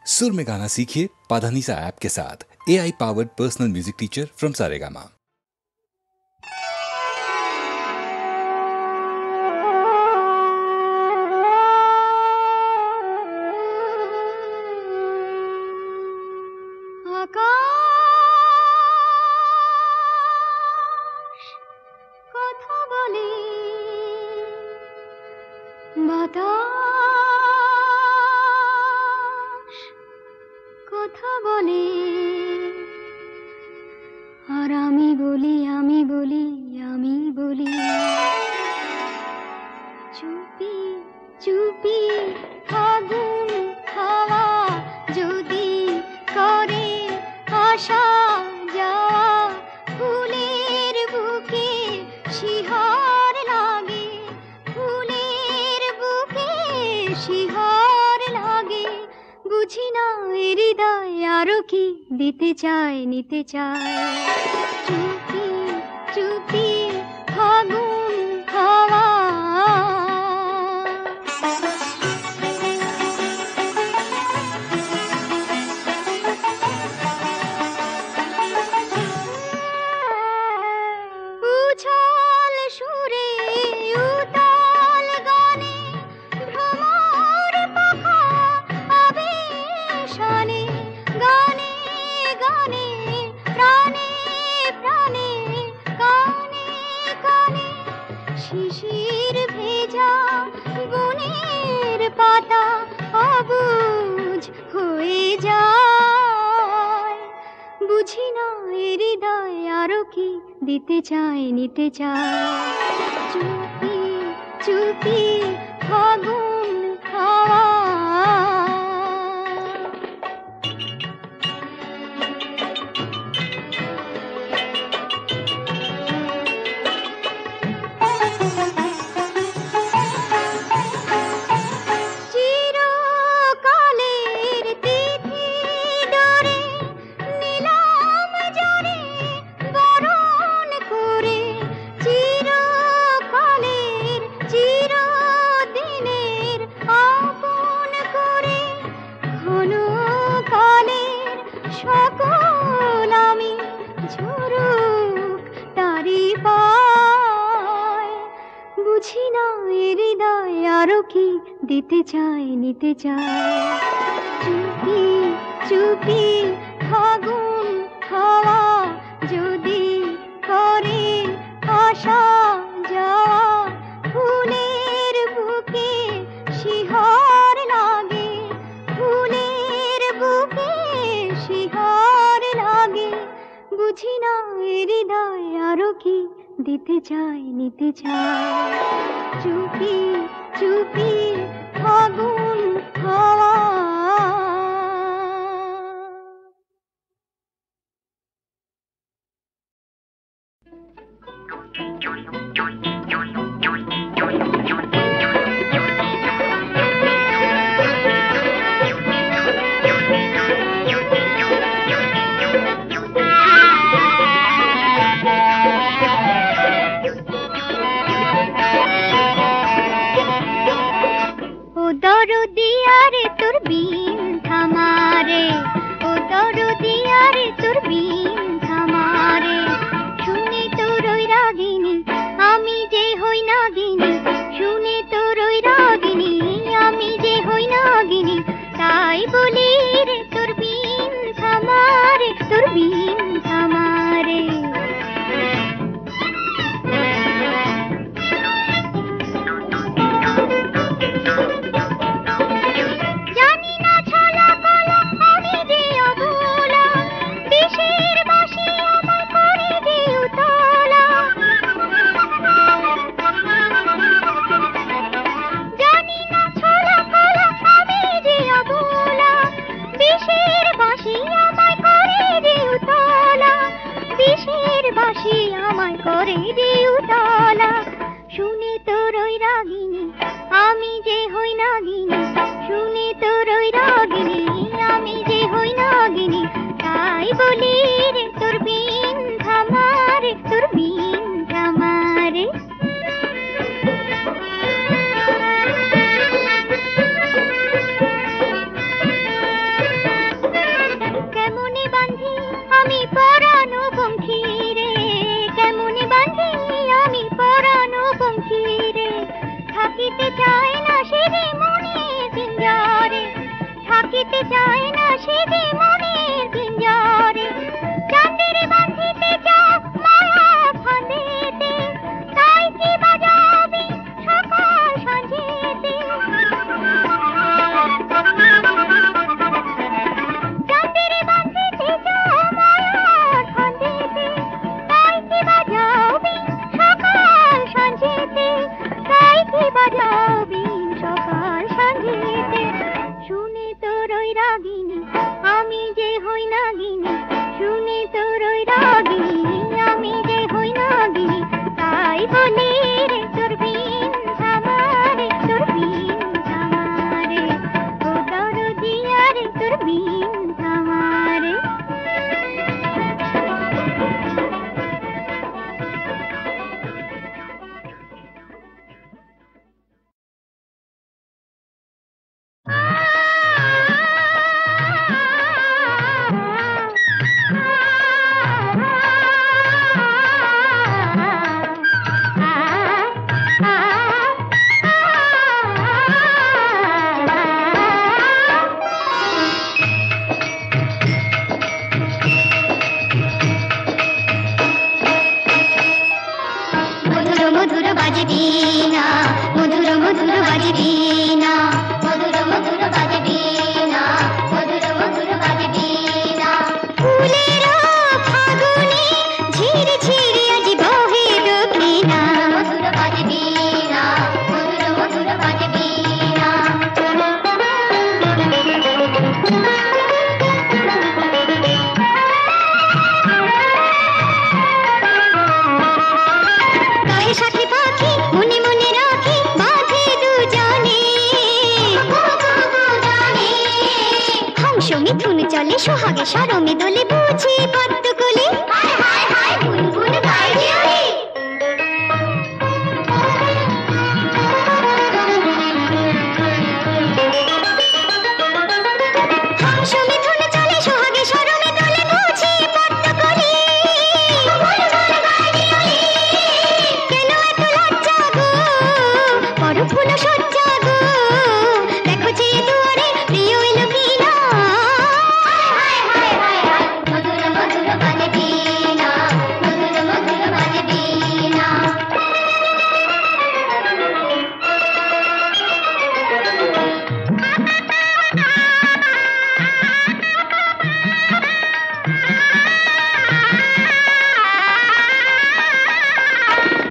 सुर में गाना सीखिए पाधानीसा ऐप के साथ। AI powered personal music teacher from Saregama. দিতে চায় নিতে চায় চুপি চুপি ফাগুন হাওয়া উছল সুরে উতাল গানে ভ্রমর পাখা আবেশানে গানে গানে প্রাণে প্রাণে কানে কানে শিশির ভেজা বনের পাতা অবুঝ হয়ে যায় বুঝি না হৃদয় আরো কি দিতে চায় নিতে চায় চুপি চুপি ফাগুন হাওয়া দিতে চায় নিতে চায় চুপি চুপি ফাগুন হাওয়া যদি করে আসা যাওয়া ফুলের বুকে শিহর লাগে ফুলের বুকে শিহর লাগে বুঝি না হৃদয় আরো কি দিতে চায় নিতে চায় চুপি চুপি ফাগুন হাওয়া দরদিয়ারে তোর বিন থামারে ও দরদিয়ারে তোর বিন থামারে শুনে তোর ওই রাগিনী আমি যে হই নাগিনী শুনে তোর ওই রাগিনী আমি যে হই নাগিনী তাই বলি রে তোর বিন থামারে তোর বিন থামারে শুনে তোর ওই রাগিনী আমি যে হই নাগিনী শুনে তোর ওই রাগিনী আমি যে হই নাগিনী তাই বলি রে তোর বিন থামারে তোর বিন থামারে যেতে চায় না সে যে মনের পিঞ্জরে চাঁদের বাঁধিতে চাও মায়া ফাঁদেতে তাই কি বাজাবি সকাল সাঁঝেতে চাঁদের বাঁধিতে চাও মায়া ফাঁদেতে তাই কি বাজাবি সকাল সাঁঝেতে তাই কি বাজাবি সকাল সাঁঝেতে শুনে তোর ওই রাগিনী আমি যে হই নাগিনী শুনে তোর ওই রাগিনী আমি যে হই নাগিনী তাই বলি রে তোর বিন ধামারে তোর বিন ধামারে ও তোর দিয়া রে তোর বিন ধামারে মধুর বাজে বীণা মধুর মধুর বাজে বীণা মধুর মধুর বাজে বীণা মধুর মধুর বাজে বীণা ফুলের ফাগুনে ঝিরি ঝিরি আজ বহে দক্ষিণা মধুর বাজে বীণা মধুর মধুর বাজে বীণা সাথে পাখি মনে মনে রাখি বাঁধে দুজনে হংস মিথুন চলে সোহাগে সরমে দোলে বুঝি পদ্ম কোলে হায় হায় হায় গুনগুন গায় রে ওরে হংস মিথুন চলে সোহাগে সরমে দোলে বুঝি পদ্ম কোলে ফুল সজ্জা গো দেখো যে দুয়ারে প্রিয় এলো কিনা হায় হায় হায় হায় মধুর মধুর বাজে বীণা মধুর মধুর বাজে বীণা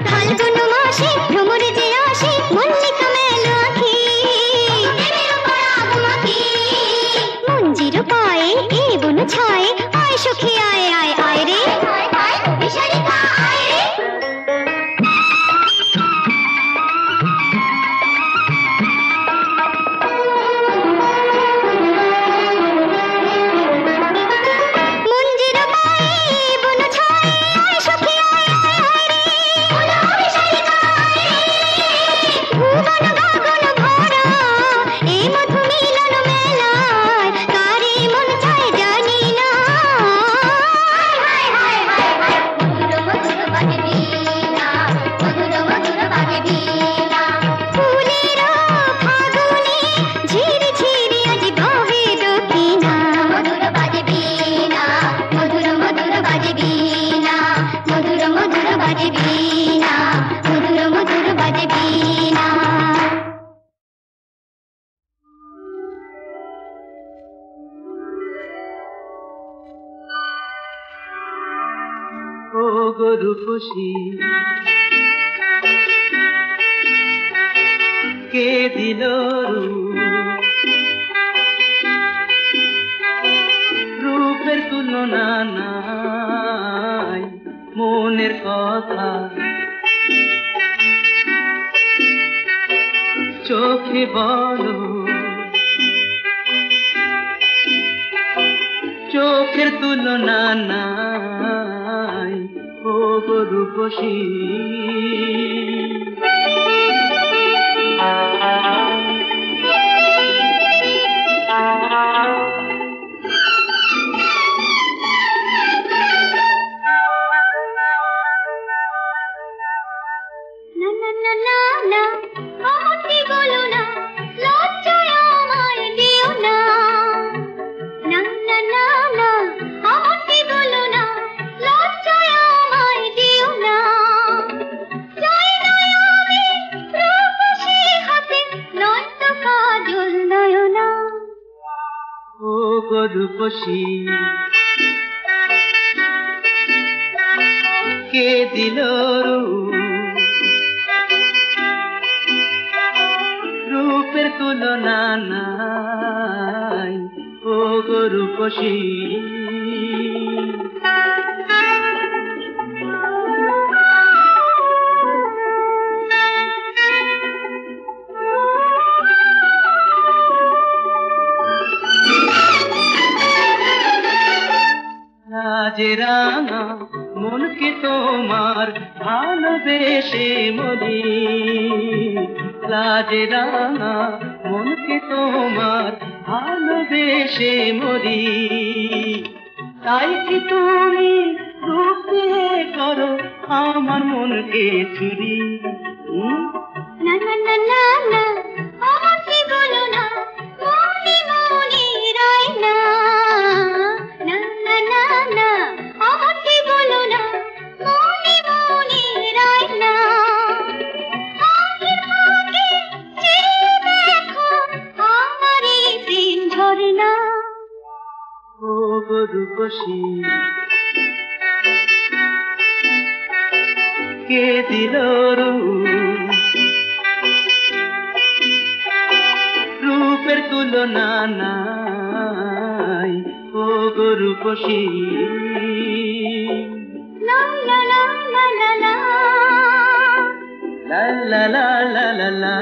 ফাল্গুন মাসে ভ্রমরে যে আসে মল্লিকা মেলো আখি মঞ্জির পায়ে এ বন ছায়ে আয় সখী আয় আয় আয় রে বিশারিকা আয় রে মঞ্জির পায়ে এ বন ছায়ে আয় সখী আয় আয় আয় রে বিশারিকা আয় রে ভুবন গগন ভরা এ মধু মিলন মেলায় কারে মন চায় জানি না হায় হায় হায় হায় মধুর মধুর বাজে বীণা মধুর মধুর বাজে বীণা ফুলের ফাগুনে ঝিরি ঝিরি আজ বহে দক্ষিণা মধুর বাজে বীণা মধুর মধুর বাজে বীণা মধুর মধুর বাজে বীণা মধুর মধুর বাজে বীণা ও গরু খুশি কে দিল রূপের তুলনা নাই মনের কথা চোখে বলো চোখের তুলনা নাই ও গরু খুশি আমাকে বলো না লজ্জায় আমায় দিও না ও গো রূপসী কে দিল রূপের তুলনা নাই ও গো রূপসী লাজে রাঙা মনকে তোমার ভালোবেসে মরি লাজে রাঙা মনকে তোমার ভালোবেসে মরি তাই কি তুমি রূপ দিয়ে করো আমার মনকে চুরি না না না না না আমাকে বলো না মনে মনে রায় না না না না না আমাকে বলো না মনে মনে রায় না আগে আগে চেয়ে দেখো আমার এই প্রেম ঝরনা ও গো রূপসী কে দিল রূপের তুলনা নাই ও গো রূপসী লা লা লা লা লা লা লা লা লা লা লা লা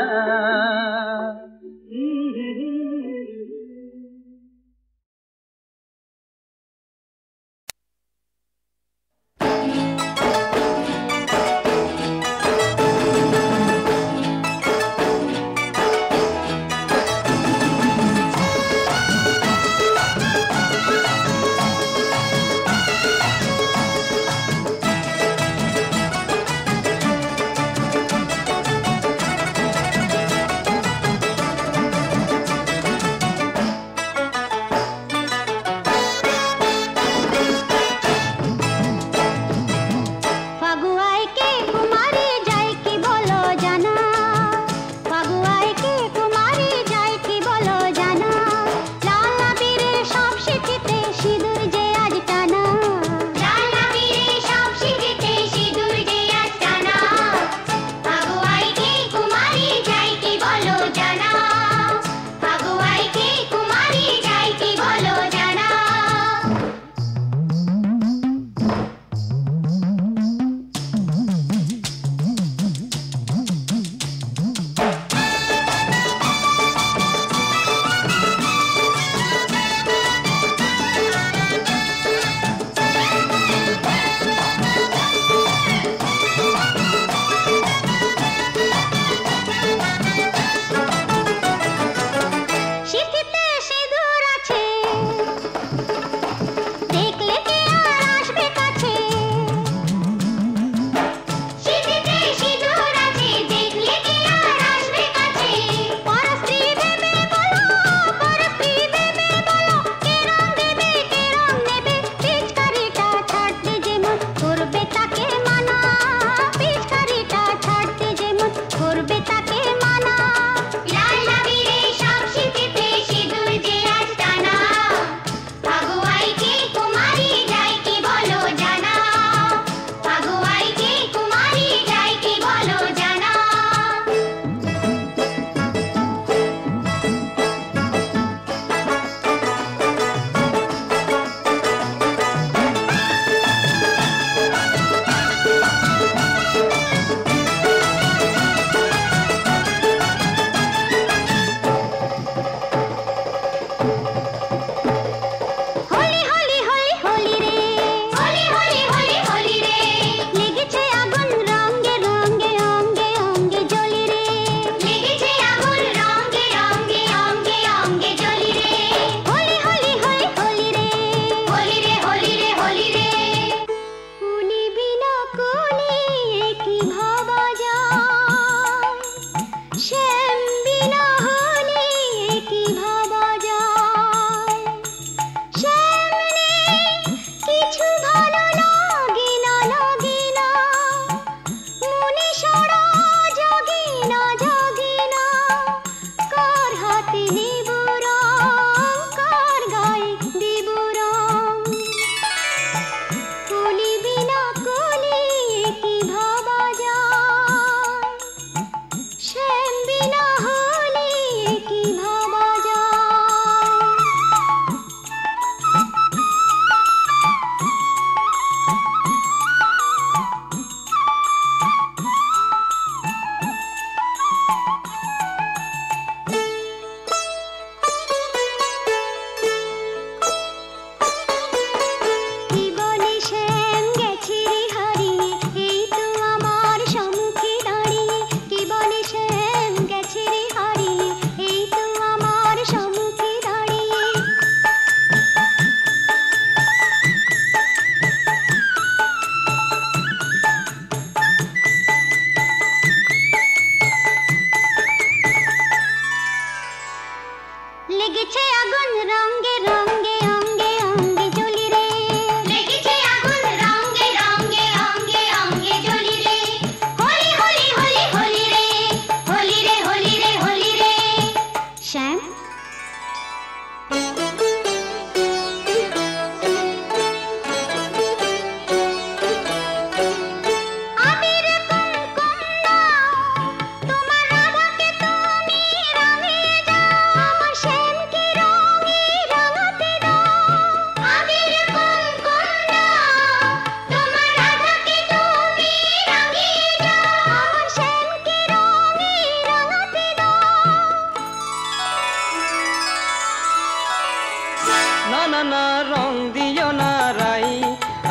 না না রং দিও না রাই,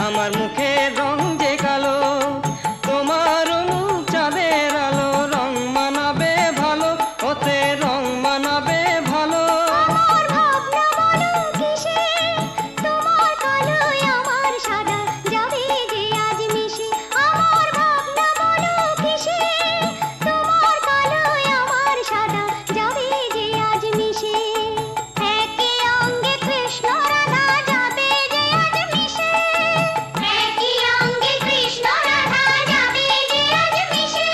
আমার মুখের রং যে কালো, তোমার মুখ চাঁদের আলো, রং মানাবে ভালো, ওতে রং মানাবে ভালো। আমার ভাবনা বলো কিসে, তোমার কালোয় আমার সাদা যাবে যে আজ মিশে। আমার ভাবনা বলো কিসে, তোমার কালোয় আমার সাদা যাবে যে আজ মিশে। একই অঙ্গে কৃষ্ণ রাধা যাবে যে আজ মিশে, একই অঙ্গে কৃষ্ণ রাধা যাবে যে আজ মিশে।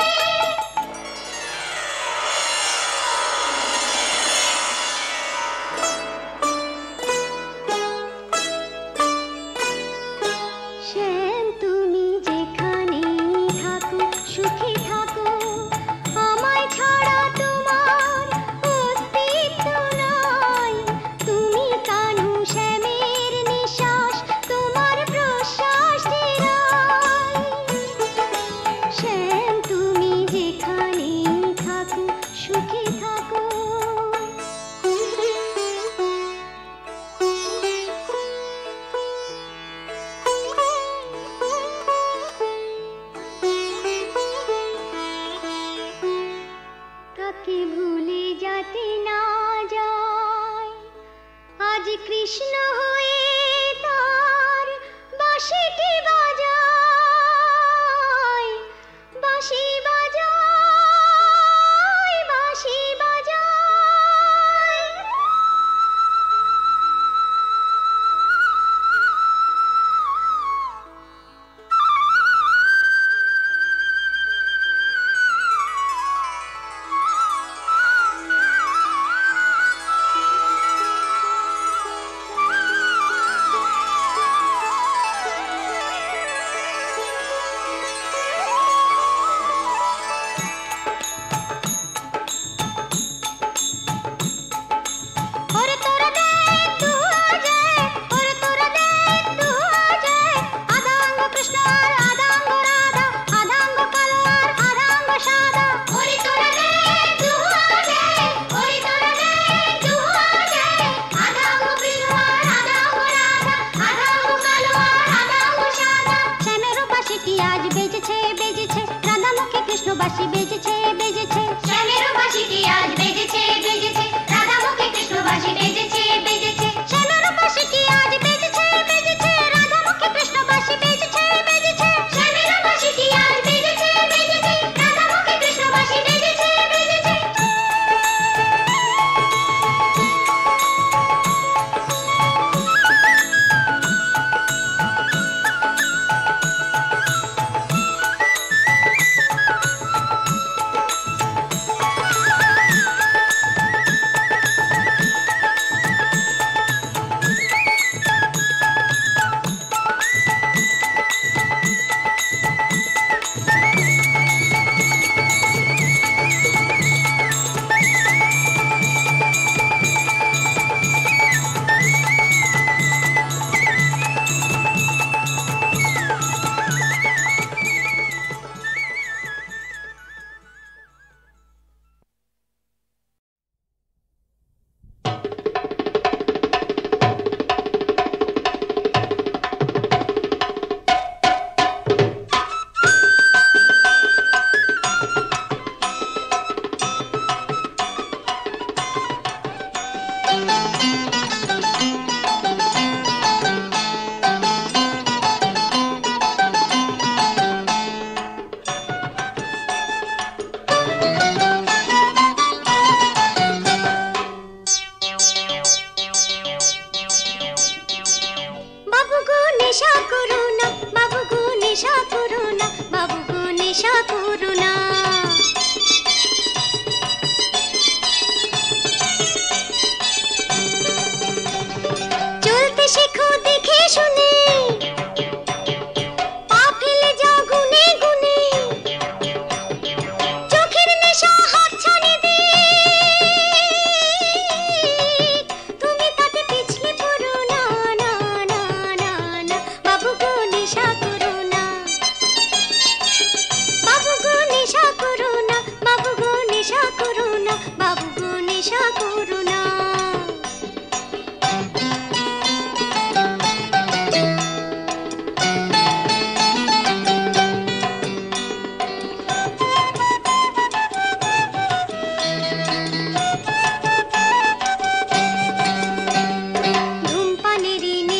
শ্যাম তুমি যেখানে থাকো সুখে থাকো, আমায় ছাড়া তোমার অস্তিত্ব নাই। তুমি কানু শ্যামের নিঃশ্বাস, তোমার প্রশ্বাস চিরাই। শ্যাম তুমি যেখানে থাকো সুখে থাকো। কাকে ভুলে যেতে না যায়, আজ কৃষ্ণ হয়ে তার বাঁশিটি বাজায়, বাঁশি বাজায়, বাঁশি বাজায়। ওরে তোরা দেখ দুহাজে, ওরে তোরা দেখ দুহাজে, আধাঙ্গ কৃষ্ণ আর আধাঙ্গ রাধা, আধাঙ্গ কালো আর আধাঙ্গ সাদা। ওরে তোরা দেখ দুহাজে, ওরে তোরা দেখ দুহাজে, আধাঙ্গ কৃষ্ণ আর আধাঙ্গ রাধা, আধাঙ্গ কালো আর আধাঙ্গ সাদা। শ্যামের বাঁশিটি আজ বেজেছে বেজেছে, রাধামুখী কৃষ্ণ বাঁশি বেজেছে বেজেছে। শ্যামের বাঁশিটি আজ বেজেছে বেজেছে, রাধামুখী কৃষ্ণ বাঁশি বেজেছে বেজেছে। শ্যামের বাঁশিটি আজ বেজেছে বেজেছে, রাধামুখী কৃষ্ণ বাঁশি বেজেছে বেজেছে। শ্যামের বাঁশিটি আজ বেজেছে বেজেছে, রাধামুখী কৃষ্ণ বাঁশি বেজেছে বেজেছে।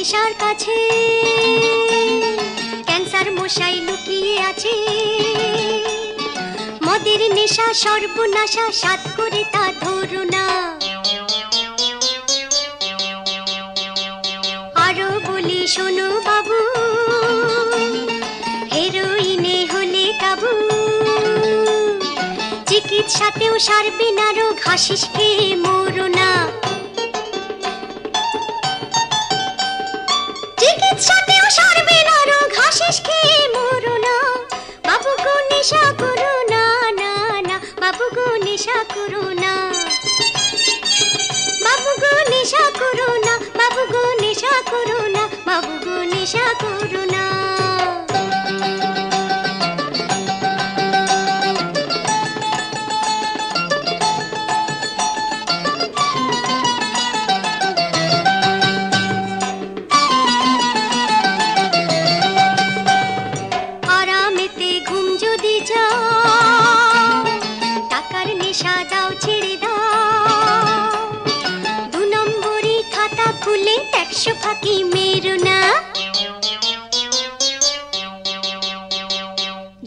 নেশার কাছে ক্যান্সার মশাই লুকিয়ে আছে। মদের নেশা সর্বনাশা সাত করে তা ধরো না। আরো বলি শোনো বাবু, হেরোইনে হলে কাবু, চিকিৎসাতেও সারবে না রোগ, হাসিস খেয়ে মরো না। চিকিৎসাতেও সারবে না রোগ, হাসিস খেয়ে মরো না। বাবু গো নেশা করো না, না না বাবু গো নেশা করো না। বাবু গো নেশা করো না, বাবু গো নেশা করো না, বাবু গো নেশা করো না। আরামেতে ঘুম যদি যাও, টাকার নেশা দাও ছেড়ে দাও। 2 নম্বরি খাতা খুলে 100 ফাঁকি মেরো না।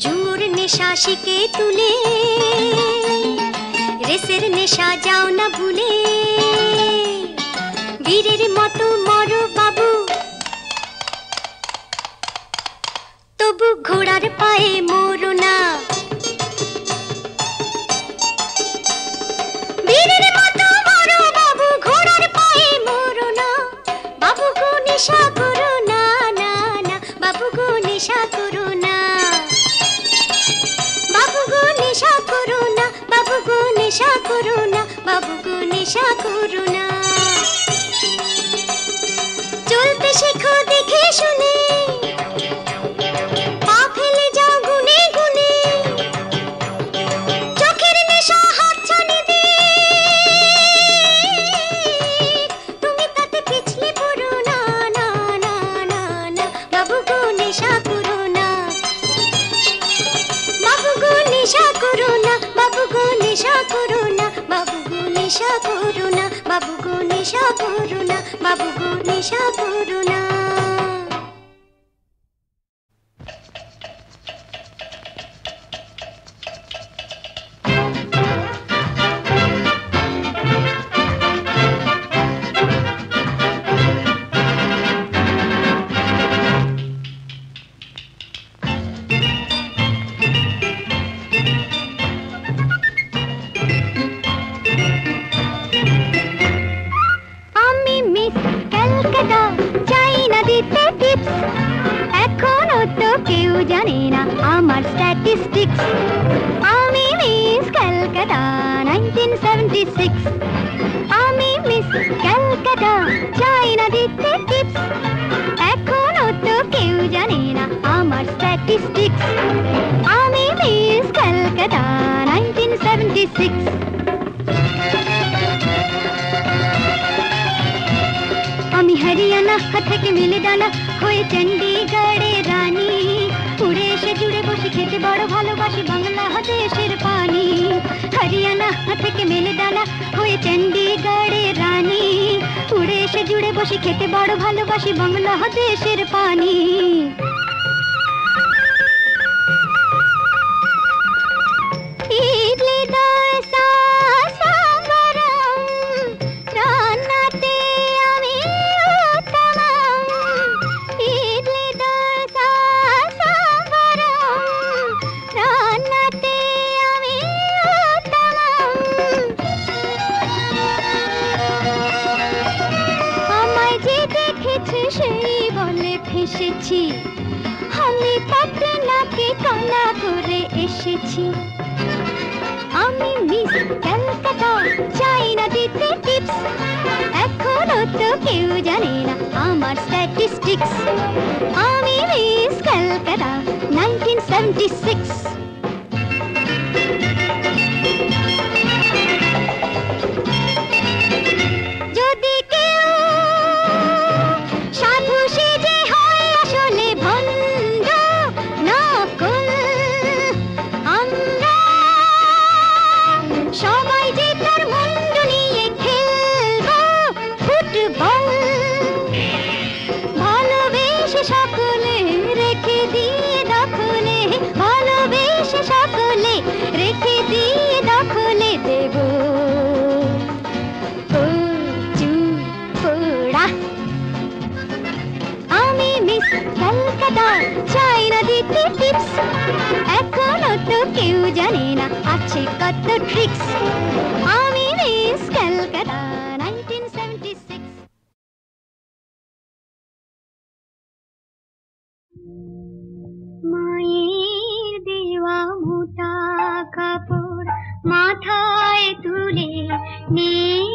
ঝুমুর নেশা শিখে তুলে রেসের নেশা যাও না ভুলে। বীরের মতো মরো বাবু, তবু ঘোড়ার পায়ে মরো না। বীরের মতো মরো বাবু, ঘোড়ার পায়ে মরো না। বাবু গো নেশা করো না, না না বাবু গো নেশা করো না। বাবু গো নেশা করো না, বাবু গো নেশা করো না, বাবু গো নেশা করো না। চলতে শেখো দেখে শুনে, পা ফেলে যাও গুনে গুনে। চোখের নেশা হাতছানি দিয়ে তুমি তাতে পিছলে পড়ো না, না না না না বাবু গো নেশা করো না। বাবু গো নেশা করো না, বাবু গো নেশা করো না, বাবু গো নেশা করো না, বাবু গো নেশা করো না, বাবু গো নেশা করো না। আমি মিস ক্যালকাটা, চাই না দিতে টিপস। এখনো তো কেউ জানে না আমার স্ট্যাটিস্টিক্স। আমি মিস ক্যালকাটা 1976। আমি মিস ক্যালকাটা, চাই না দিতে টিপস। এখনো তো কেউ জানে না আমার স্ট্যাটিস্টিক্স। আমি মিস ক্যালকাটা 1976। আমি হরিয়ানা থেকে মিলে ডানা হয়ে চণ্ডীগড়ে রানী। উড়ে এসে জুড়ে বসে খেতে বড় ভালোবাসি বাংলাদেশের পানি। হরিয়ানা থেকে মিলে ডানা হয়ে চণ্ডীগড়ে রানী। উড়ে এসে জুড়ে বসে খেতে বড় ভালোবাসি বাংলাদেশের পানি। ইডলি দোসা সাম্বারম, রান্নাতে আমি উত্তমম। ইডলি দোসা সাম্বারম, রান্নাতে আমি উত্তমম। আমায় যে দেখেছে সেই বলে ফেসেছি, আমি পাটনাকে কালা করে এসেছি। আমি মিস ক্যালকাটা, চাই না দিতে টিপস। এখনো তো কেউ জানে না আমার স্ট্যাটিস্টিক্স। আমি মিস ক্যালকাটা 1976। যদি কেউ সাধু সেজে হয় আসলে ভণ্ড নকল, আমরা সবাই যে তার মুন্ড নিয়ে খেলবো ফুটবল। কলকাতা চাই না দিতে টিপস, এখনো তো কেউ জানে না আছে কত ট্রিক্স। আমি মিস কলকাতা 1976। মায়ের দেওয়া মোটা কাপড় মাথায় তুলে নে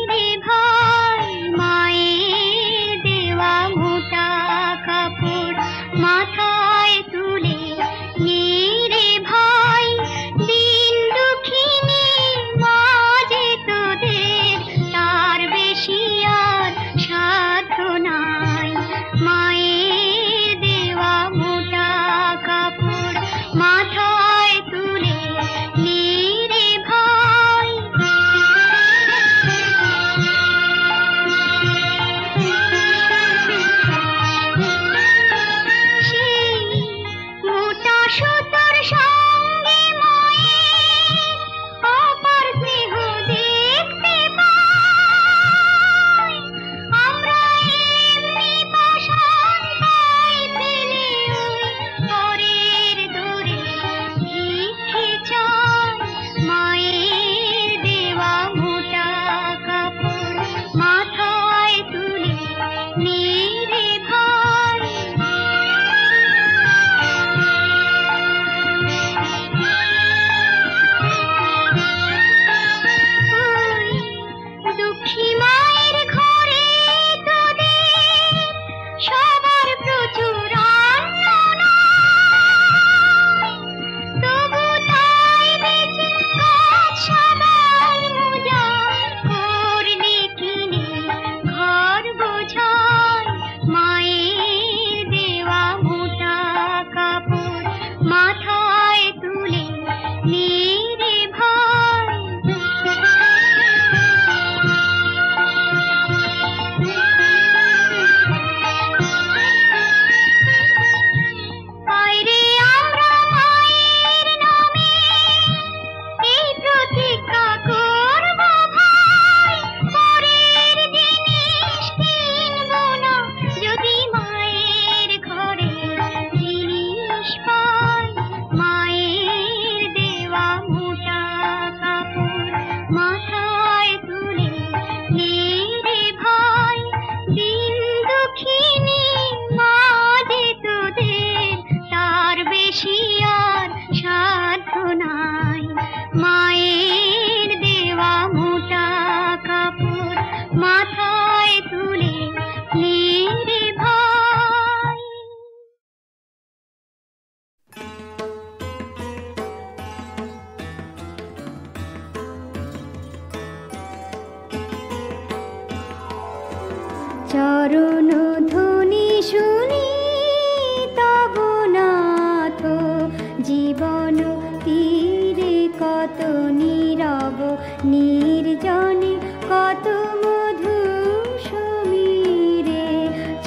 রে ভাই, মায়ের দেওয়া মোটা কাপড় মাথায় তুলে নে রে ভাই। দিন দুঃখিনী মাঝে তোদের তার বেশি আর সাধ্য নাই। মায়ের দেওয়া মোটা কাপড় মাথায় তুলে নে রে ভাই। সেই মোটা সুতোর সঙ্গে মায়ের অপার স্নেহ দেখতে পাই। আমরা এমনি পাষাণ তাই ফেলে ওই পরের দূরে ভিক্ষে চাই। মায়ের দেওয়া মোটা কাপড় মাথায় তুলে নে রে ভাই। ওই দুঃখী মায়ের ঘরে তোদের সবার প্রচুর অন্ন নাই, তবু তাই বেঁচে কাজ সাবান মোজা করলে কিনে ঘর বোঝায়। মায়ের দেওয়া মোটা কাপড় মাথায় তুলে নে রে ভাই। বাইরে আমরা মায়ের নামে এই প্রতিজ্ঞা করব ভাই, পরের জিনিস কিনব না যদি মায়ের ঘরে জিনিস পাই। মায়ের দেওয়া মোটা কাপড় মাথায় তুলে নে রে ভাই। দিন দুঃখিনী মাঝে তোদের তার বেশি আর সাধ্য নাই। মায়ের দেওয়া মোটা কাপড় মাথায় তুলে নে রে ভাই। চরণ ধ্বনি শুনি তব নাথ, জীবন তীরে কত নীরব নির্জনে কত মধু সমীরে।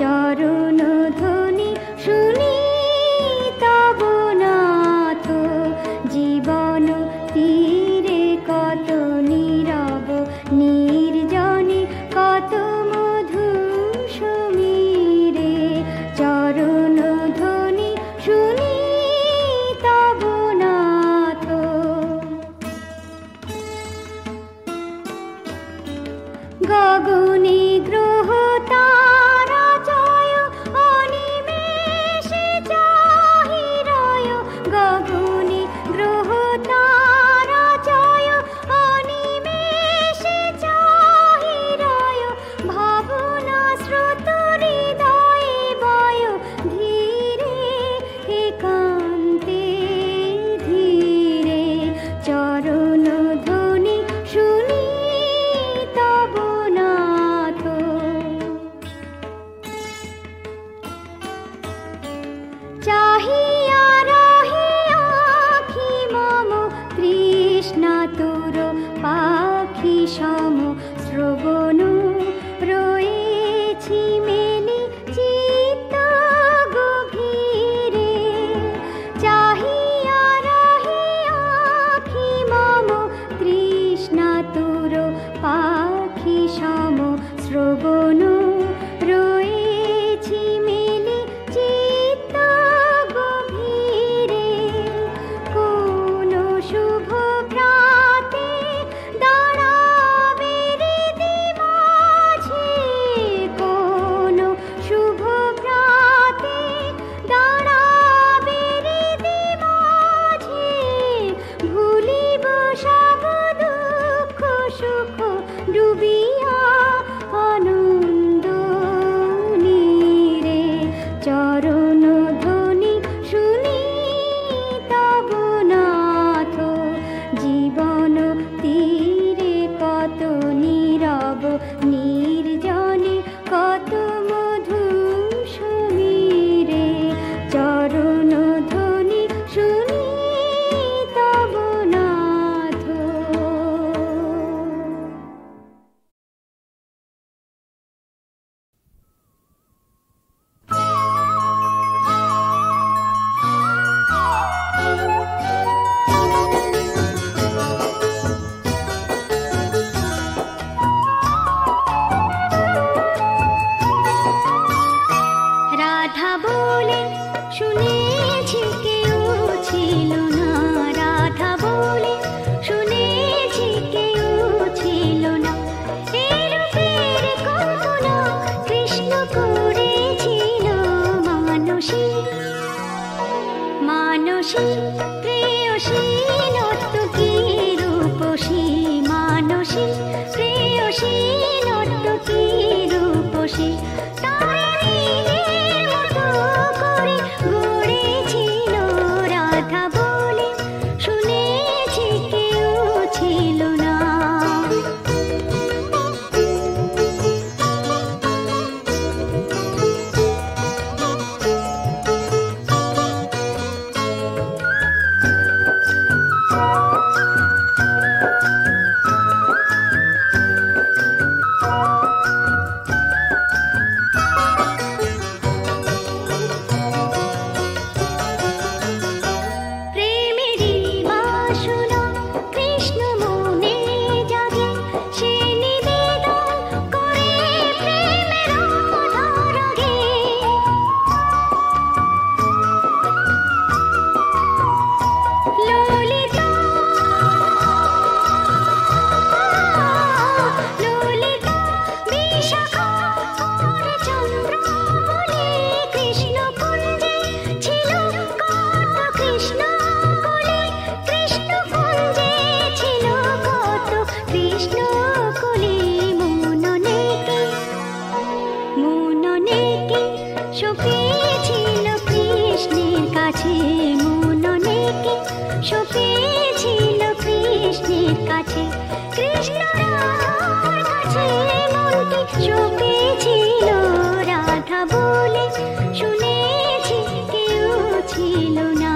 চরণ ধ্বনি শুনি তব নাথ, জীবন তীরে কত নীরব নির্জনে কত মধু সমীরে। চরণ ধ্বনি শুনি তব নাথ। গগনে গ্রহ তারা জয় শুনেছি কেউ ছিল না রাধা বলে, শুনেছি কেউ ছিল না। এর রূপের কল্পনা কৃষ্ণ করেছিল মানসী, মানসী প্রেয়সী নর্তকী রূপসী, মানসী প্রেয়সী নর্তকী রূপসী। তারিণীর মতো করে গড়েছিল রাধা বলে, শুনেছি কেউ ছিল না। প্রেমেরই বাসনা কৃষ্ণ মনে জাগে, সে নিবেদন করে প্রেমের রাগে। ললিতা ললিতা বিশাখা আর চন্দ্র বলে কৃষ্ণ কুঞ্জে ছিল কত কৃষ্ণ কোলে, কৃষ্ণ কুঞ্জে ছিল কত কৃষ্ণ কোলে। মননেকে সপেছিল কৃষ্ণের কাছে, মননেকে সপেছিল কৃষ্ণের কাছে। কৃষ্ণ রাধার কাছে মনটি সপেছিল রাধা বলে, শুনেছি কেউ ছিল না।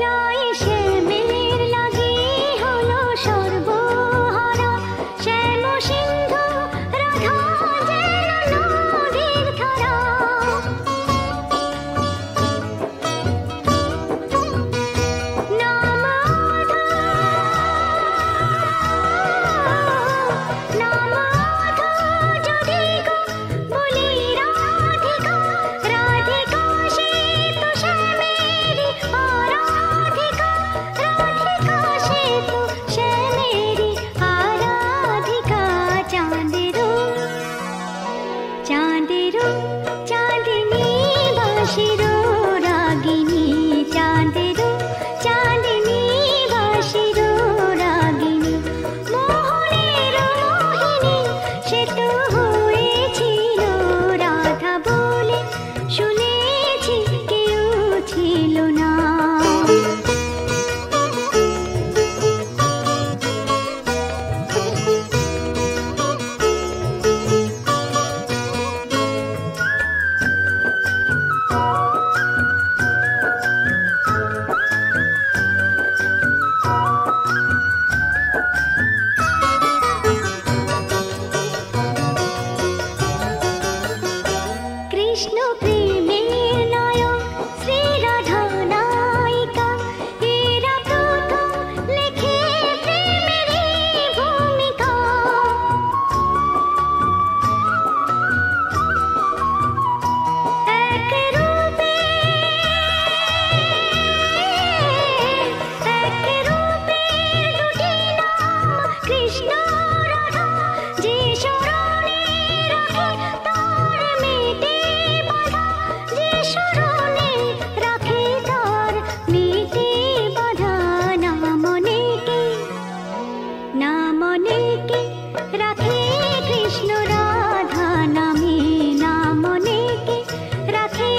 রায় শ্যামের লাগি হলো সর্বহারা, শ্যাম সিন্ধু রাধা যেন নদীর ধারা। নাম আধা যদি গো বলি রাধিকা, রাধিকা সে তো শ্যামেরই আরাধিকা, রাধিকা সে তো শ্যামেরই আরাধিকা। চাঁদেরও চাঁদেরও চাঁদিনী বাঁশিরও রাগিনী, চাঁদেরও চাঁদিনী বাঁশিরও রাগিনী। মোহনের মোহিনী সে তো হয়েছিল রাধা বলে, শুনেছি কেউ ছিল না। কৃষ্ণ প্রেমের নায়ক শ্রী রাধা নায়িকা, এরা প্রথম লেখে প্রেমেরই ভূমিকা। এক রূপে দুটি নাম কৃষ্ণ রাধা, যে স্মরণে রাখে তার মেটে বাধা, যে স্মরণে রাখে তার মেটে বাধা। না মনেকে রাখে কৃষ্ণ রাধা নামে, না মনেকে রাখে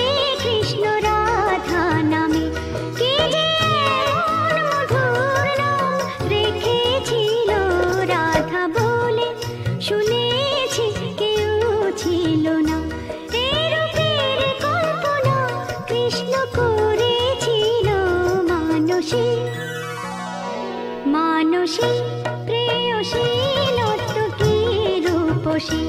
কৃষ্ণ রাধা নামে। কে যে এমন মধুর নাম রেখেছিল রাধা বলে, শুনেছি কেউ ছিল না। এর রূপের কল্পনা কৃষ্ণ করেছিল মানসী, মানসী প্রেয়সী নর্তকী রূপসী